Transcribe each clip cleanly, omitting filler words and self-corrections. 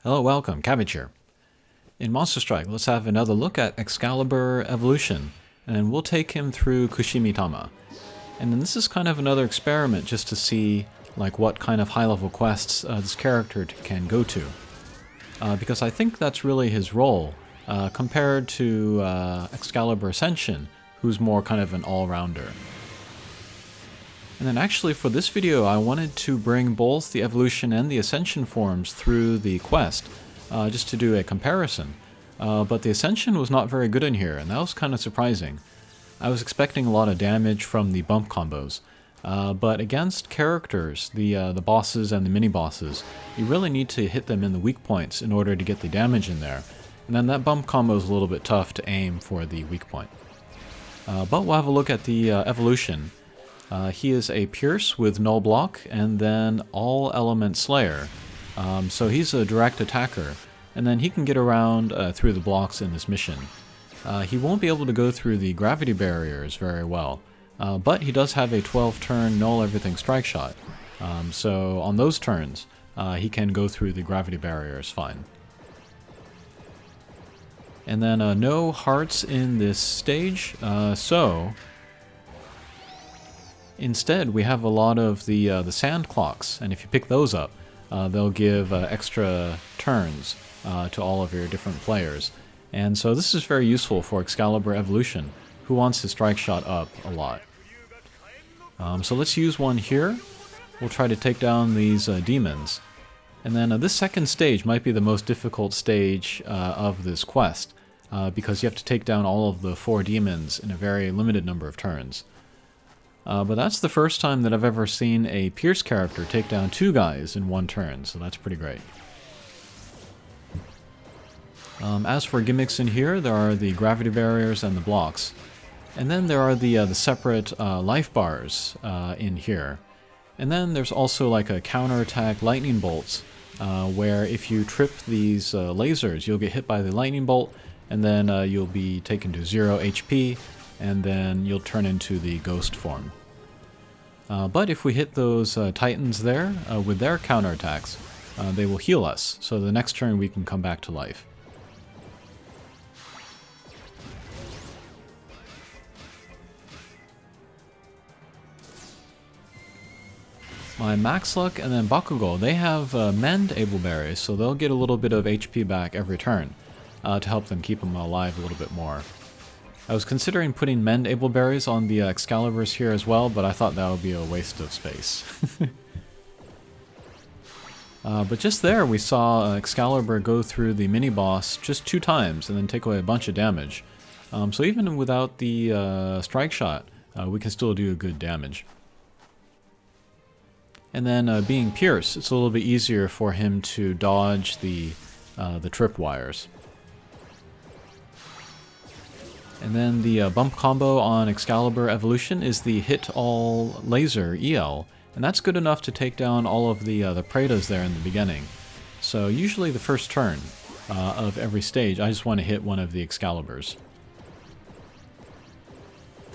Hello, welcome, Cabbage here. In Monster Strike, let's have another look at Excalibur Evolution, and we'll take him through Kushimitama. And then this is kind of another experiment just to see like what kind of high-level quests this character can go to. Because I think that's really his role, compared to Excalibur Ascension, who's more kind of an all-rounder. And then actually for this video I wanted to bring both the Evolution and the Ascension forms through the quest, just to do a comparison. But the Ascension was not very good in here, and that was kind of surprising. I was expecting a lot of damage from the bump combos, but against characters, the bosses and the mini-bosses, you really need to hit them in the weak points in order to get the damage in there. And then that bump combo is a little bit tough to aim for the weak point. But we'll have a look at the Evolution. He is a Pierce with Null Block, and then All Element Slayer. So he's a direct attacker, and then he can get around through the blocks in this mission. He won't be able to go through the gravity barriers very well, but he does have a 12-turn Null Everything Strike Shot. So on those turns, he can go through the gravity barriers fine. And then no hearts in this stage, so instead we have a lot of the sand clocks, and if you pick those up, they'll give extra turns to all of your different players. And so this is very useful for Excalibur Evolution, who wants his strike shot up a lot. So let's use one here. We'll try to take down these demons. And then this second stage might be the most difficult stage of this quest, because you have to take down all of the 4 demons in a very limited number of turns. But that's the first time that I've ever seen a Pierce character take down 2 guys in 1 turn, so that's pretty great. As for gimmicks in here, there are the gravity barriers and the blocks. And then there are the separate life bars in here. And then there's also like a counterattack lightning bolts, where if you trip these lasers, you'll get hit by the lightning bolt, and then you'll be taken to 0 HP, and then you'll turn into the ghost form. But if we hit those titans there with their counterattacks, they will heal us, so the next turn we can come back to life. My Max Luck and then Bakugo, they have Mend Able Berries, so they'll get a little bit of HP back every turn to help them keep them alive a little bit more. I was considering putting Mend Able Berries on the Excaliburs here as well, but I thought that would be a waste of space. But just there we saw Excalibur go through the mini-boss just 2 times and then take away a bunch of damage. So even without the strike shot, we can still do good damage. And then being Pierce, it's a little bit easier for him to dodge the tripwires. And then the bump combo on Excalibur Evolution is the Hit All Laser EL, and that's good enough to take down all of the Praetas there in the beginning. So usually the first turn of every stage, I just want to hit one of the Excaliburs.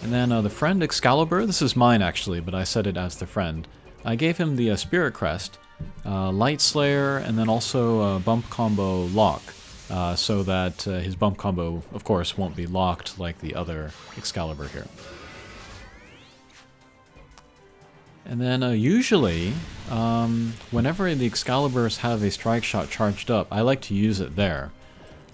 And then the friend Excalibur, this is mine actually, but I set it as the friend. I gave him the Spirit Crest, Light Slayer, and then also bump combo lock. So that his bump combo, of course, won't be locked like the other Excalibur here. And then usually, whenever the Excaliburs have a strike shot charged up, I like to use it there.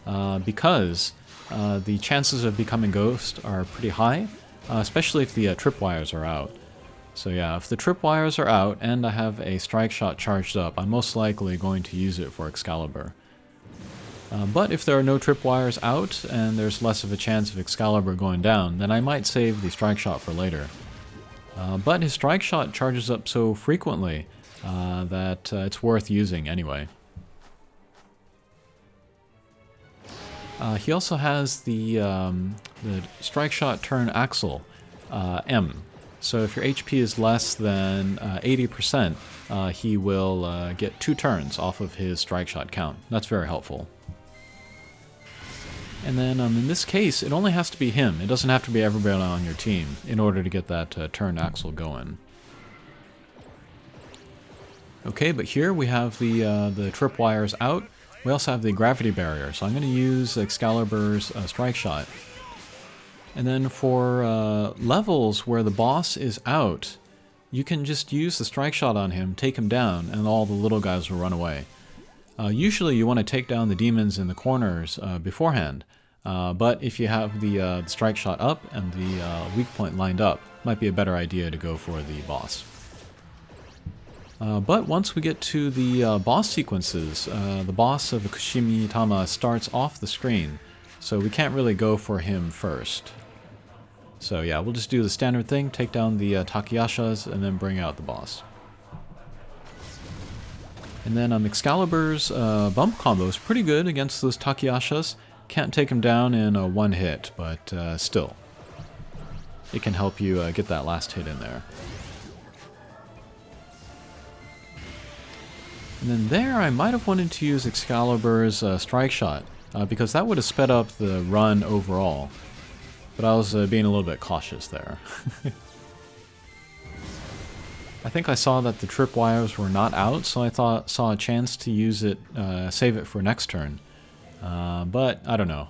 Because the chances of becoming Ghost are pretty high, especially if the tripwires are out. So yeah, if the tripwires are out and I have a strike shot charged up, I'm most likely going to use it for Excalibur. But if there are no tripwires out and there's less of a chance of Excalibur going down, then I might save the strike shot for later. But his strike shot charges up so frequently that it's worth using anyway. He also has the strike shot turn axle, M. So if your HP is less than 80%, he will get 2 turns off of his strike shot count. That's very helpful. And then in this case, it only has to be him. It doesn't have to be everybody on your team in order to get that turn axle going. Okay, but here we have the tripwires out, We also have the gravity barrier, so I'm going to use Excalibur's strike shot. And then for levels where the boss is out, you can just use the strike shot on him, take him down, and all the little guys will run away. Usually you want to take down the demons in the corners beforehand, but if you have the strike shot up and the weak point lined up, might be a better idea to go for the boss. But once we get to the boss sequences, the boss of Kushimitama starts off the screen, so we can't really go for him first. So yeah, we'll just do the standard thing, take down the Takayashas, and then bring out the boss. And then Excalibur's bump combo is pretty good against those Takayashas. Can't take him down in one hit, but still. It can help you get that last hit in there. And then there, I might have wanted to use Excalibur's strike shot, because that would have sped up the run overall. But I was being a little bit cautious there. I think I saw that the tripwires were not out, so I saw a chance to use it, save it for next turn. But I don't know.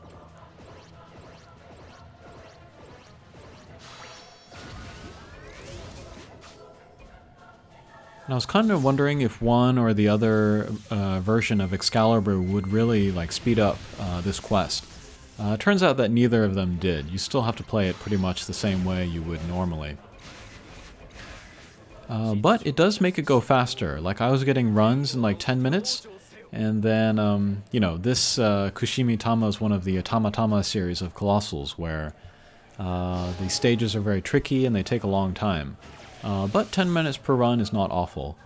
And I was kind of wondering if one or the other version of Excalibur would really like speed up this quest. Turns out that neither of them did. You still have to play it pretty much the same way you would normally. But it does make it go faster. Like I was getting runs in like 10 minutes, and then, you know, this Kushimitama is one of the Tamatama series of Colossals where the stages are very tricky and they take a long time. But 10 minutes per run is not awful.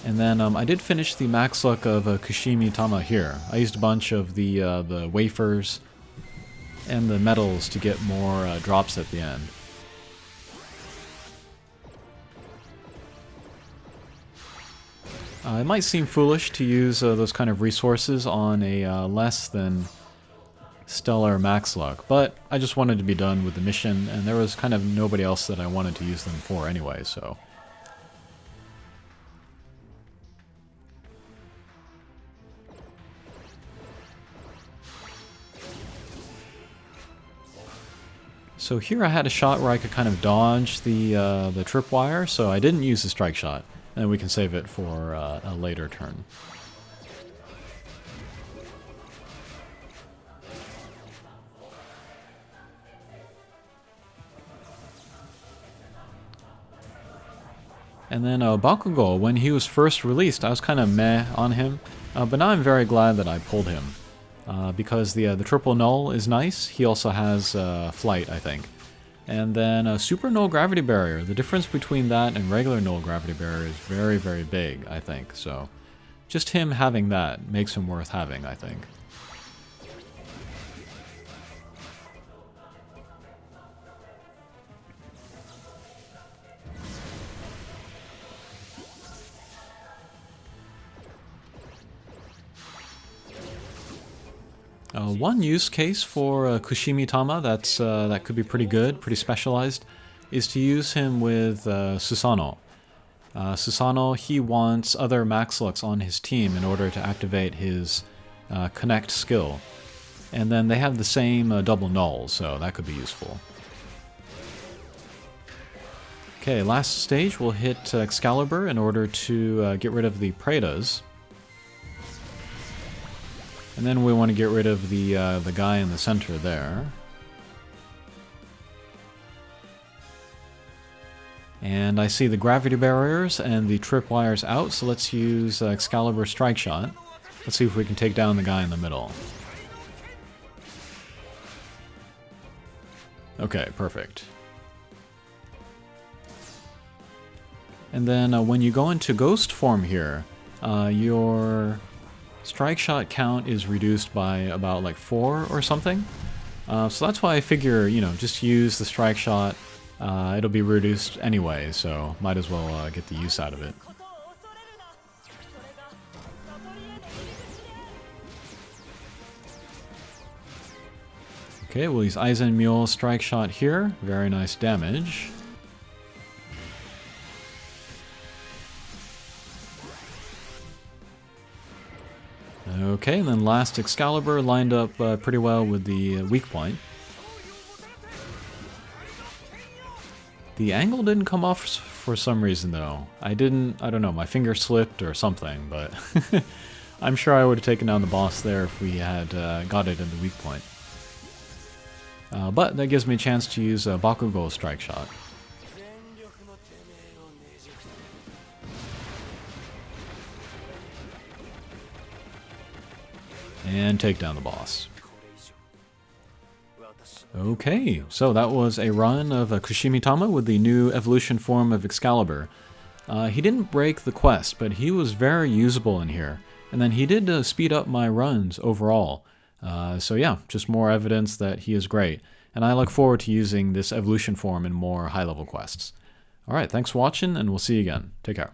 And then I did finish the max luck of Kushimitama here. I used a bunch of the wafers and the metals to get more drops at the end. It might seem foolish to use those kind of resources on a less than stellar max luck, but I just wanted to be done with the mission, and there was kind of nobody else that I wanted to use them for anyway, so... So here I had a shot where I could kind of dodge the tripwire, so I didn't use the strike shot, and we can save it for a later turn. And then Bakugo, when he was first released, I was kind of meh on him, but now I'm very glad that I pulled him. Because the triple null is nice. He also has flight, I think. And then super null gravity barrier. The difference between that and regular null gravity barrier is very, very big, I think. So just him having that makes him worth having, I think. One use case for Kushimitama that could be pretty good, pretty specialized, is to use him with Susanoo. Susanoo, he wants other max lux on his team in order to activate his connect skill. And then they have the same double null, so that could be useful. Okay, last stage we'll hit Excalibur in order to get rid of the Pretas. And then we want to get rid of the guy in the center there. And I see the gravity barriers and the tripwires out, so let's use Excalibur Strike Shot. Let's see if we can take down the guy in the middle. Okay, perfect. And then when you go into Ghost form here, your strike shot count is reduced by about like 4 or something. So that's why I figure, you know, just use the strike shot. It'll be reduced anyway, so might as well get the use out of it. Okay, we'll use Aizen Mule strike shot here. Very nice damage. Okay, and then last Excalibur lined up pretty well with the weak point. The angle didn't come off for some reason though. I don't know, my finger slipped or something, but I'm sure I would have taken down the boss there if we had got it in the weak point. But that gives me a chance to use a Bakugo strike shot. And take down the boss. Okay, so that was a run of Kushimitama with the new evolution form of Excalibur. He didn't break the quest, but he was very usable in here. And then he did speed up my runs overall. So yeah, just more evidence that he is great. And I look forward to using this evolution form in more high-level quests. Alright, thanks for watching, and we'll see you again. Take care.